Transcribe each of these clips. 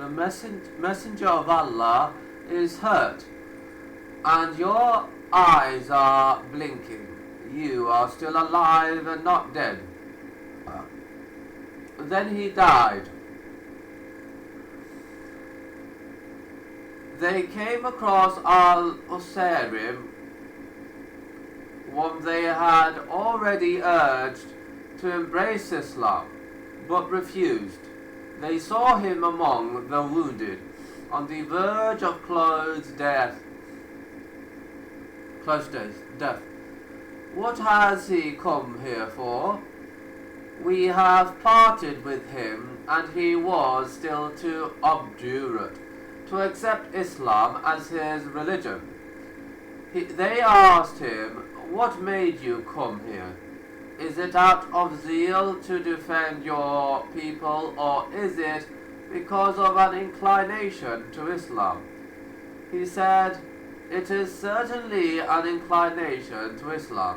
the messenger of Allah is hurt, and your eyes are blinking. You are still alive and not dead. Then he died. They came across Al-Usairim, whom they had already urged to embrace Islam, but refused. They saw him among the wounded, on the verge of close death. What has he come here for? We have parted with him, and he was still too obdurate to accept Islam as his religion. They asked him, "What made you come here? Is it out of zeal to defend your people, or is it because of an inclination to Islam?" He said, "It is certainly an inclination to Islam.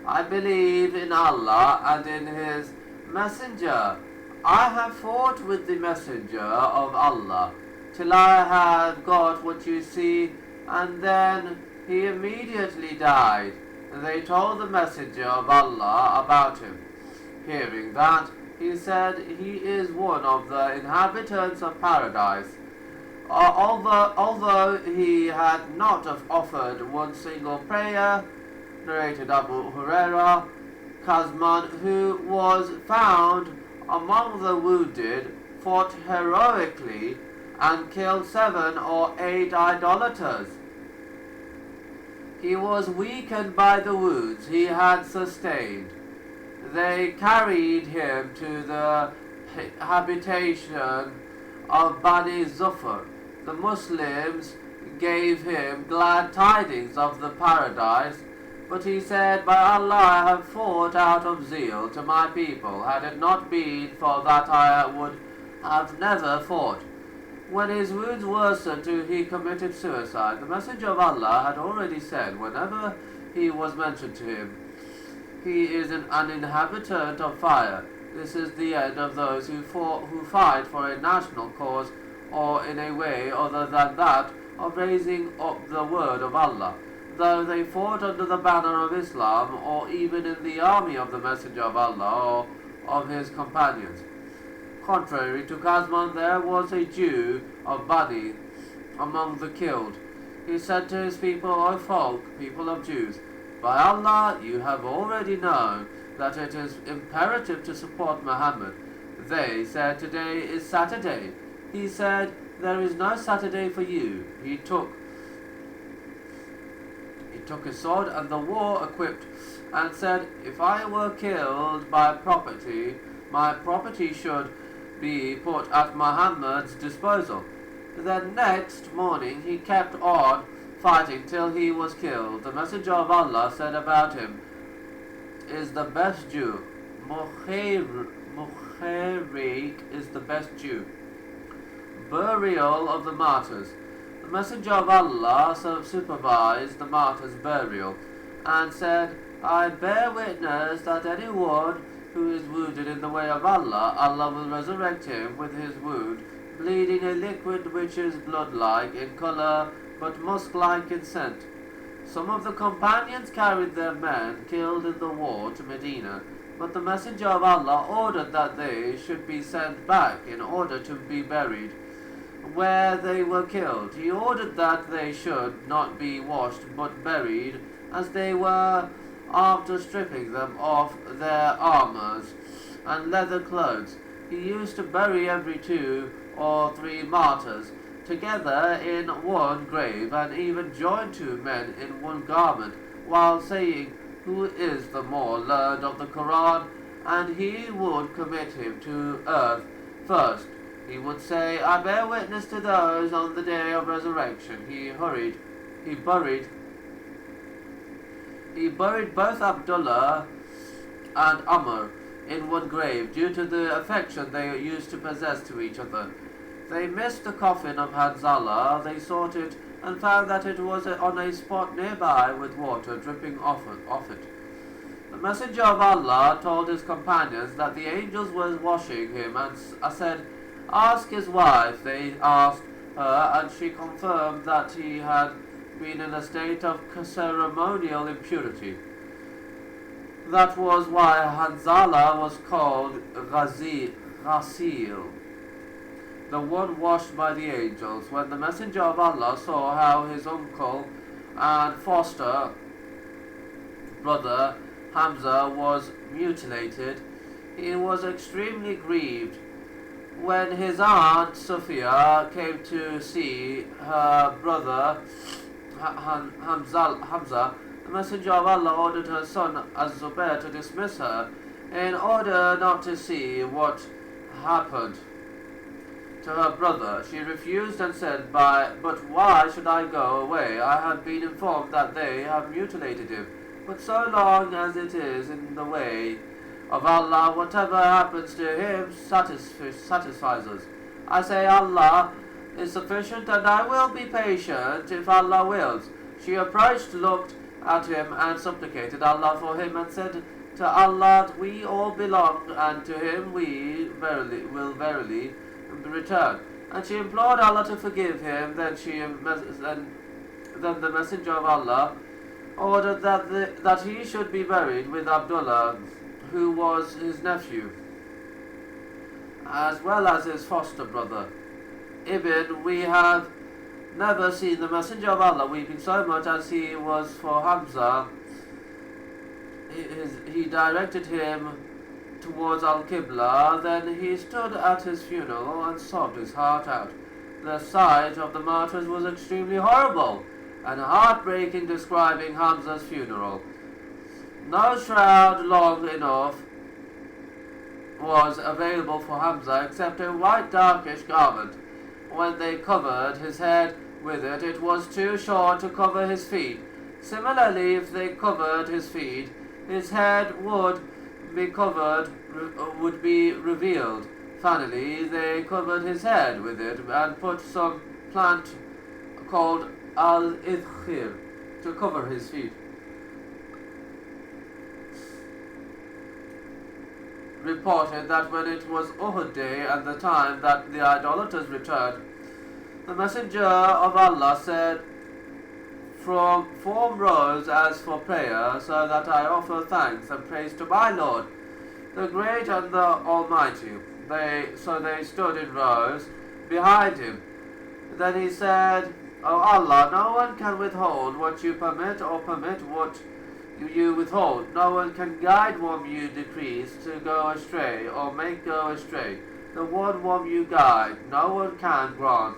I believe in Allah and in His Messenger. I have fought with the Messenger of Allah till I had got what you see, and then he immediately died." They told the Messenger of Allah about him. Hearing that, he said, "He is one of the inhabitants of paradise." Although he had not offered one single prayer, narrated Abu Huraira, Kazman, who was found among the wounded, fought heroically and killed 7 or 8 idolaters. He was weakened by the wounds he had sustained. They carried him to the habitation of Bani Zufar. The Muslims gave him glad tidings of the paradise, but he said, "By Allah, I have fought out of zeal to my people. Had it not been for that, I would have never fought." When his wounds worsened, he committed suicide. The Messenger of Allah had already said, whenever he was mentioned to him, "He is an inhabitant of fire." This is the end of those who fight for a national cause, or in a way other than that of raising up the word of Allah, though they fought under the banner of Islam, or even in the army of the Messenger of Allah or of his companions. Contrary to Kazman, there was a Jew of Bani among the killed. He said to his people, "O folk, people of Jews, by Allah, you have already known that it is imperative to support Muhammad." They said, "Today is Saturday." He said, "There is no Saturday for you." He took his sword and the war equipped, and said, "If I were killed by property, my property should be put at Muhammad's disposal." Then next morning he kept on fighting till he was killed. The Messenger of Allah said about him, "Is the best Jew. Mukhairik is the best Jew." Burial of the martyrs. The Messenger of Allah supervised the martyrs' burial and said, "I bear witness that anyone who is wounded in the way of Allah, Allah will resurrect him with his wound, bleeding a liquid which is blood-like in color but musk-like in scent." Some of the companions carried their men killed in the war to Medina, but the Messenger of Allah ordered that they should be sent back in order to be buried where they were killed. He ordered that they should not be washed but buried as they were, after stripping them of their armors and leather clothes. He used to bury every 2 or 3 martyrs together in one grave, and even join 2 men in one garment, while saying, "Who is the more learned of the Quran?" And he would commit him to earth first. He would say, "I bear witness to those on the day of resurrection." He buried both Abdullah and Amr in one grave due to the affection they used to possess to each other. They missed the coffin of Hanzala. They sought it and found that it was on a spot nearby with water dripping off it. The Messenger of Allah told his companions that the angels were washing him and said, Ask his wife, they asked her, and she confirmed that he had been in a state of ceremonial impurity. That was why Hanzala was called Ghasil, the one washed by the angels. When the Messenger of Allah saw how his uncle and foster brother Hamza was mutilated, he was extremely grieved. When his aunt Sophia came to see her brother Hamza, the Messenger of Allah ordered her son Az-Zubair to dismiss her in order not to see what happened to her brother. She refused and said, "But why should I go away? I have been informed that they have mutilated him. But so long as it is in the way of Allah, whatever happens to him satisfies us. I say Allah is sufficient, and I will be patient if Allah wills." She approached, looked at him, and supplicated Allah for him, and said, "To Allah we all belong, and to him we will verily return." And she implored Allah to forgive him. Then the Messenger of Allah ordered that he should be buried with Abdullah, who was his nephew, as well as his foster brother. We have never seen the Messenger of Allah weeping so much as he was for Hamza. He directed him towards Al-Qibla. Then he stood at his funeral and sobbed his heart out. The sight of the martyrs was extremely horrible and heartbreaking, describing Hamza's funeral. No shroud long enough was available for Hamza except a white darkish garment. When they covered his head with it, it was too short to cover his feet. Similarly, if they covered his feet, his head would be revealed. Finally, they covered his head with it and put some plant called al-idkhir to cover his feet. Reported that when it was Uhud day and the time that the idolaters returned, the Messenger of Allah said, "Form rows as for prayer, so that I offer thanks and praise to my Lord, the Great and the Almighty." So they stood in rows behind him. Then he said, "O Allah, no one can withhold what you permit or permit what you withhold. No one can guide whom you decrease to go astray or make go astray. The one whom you guide, no one can grant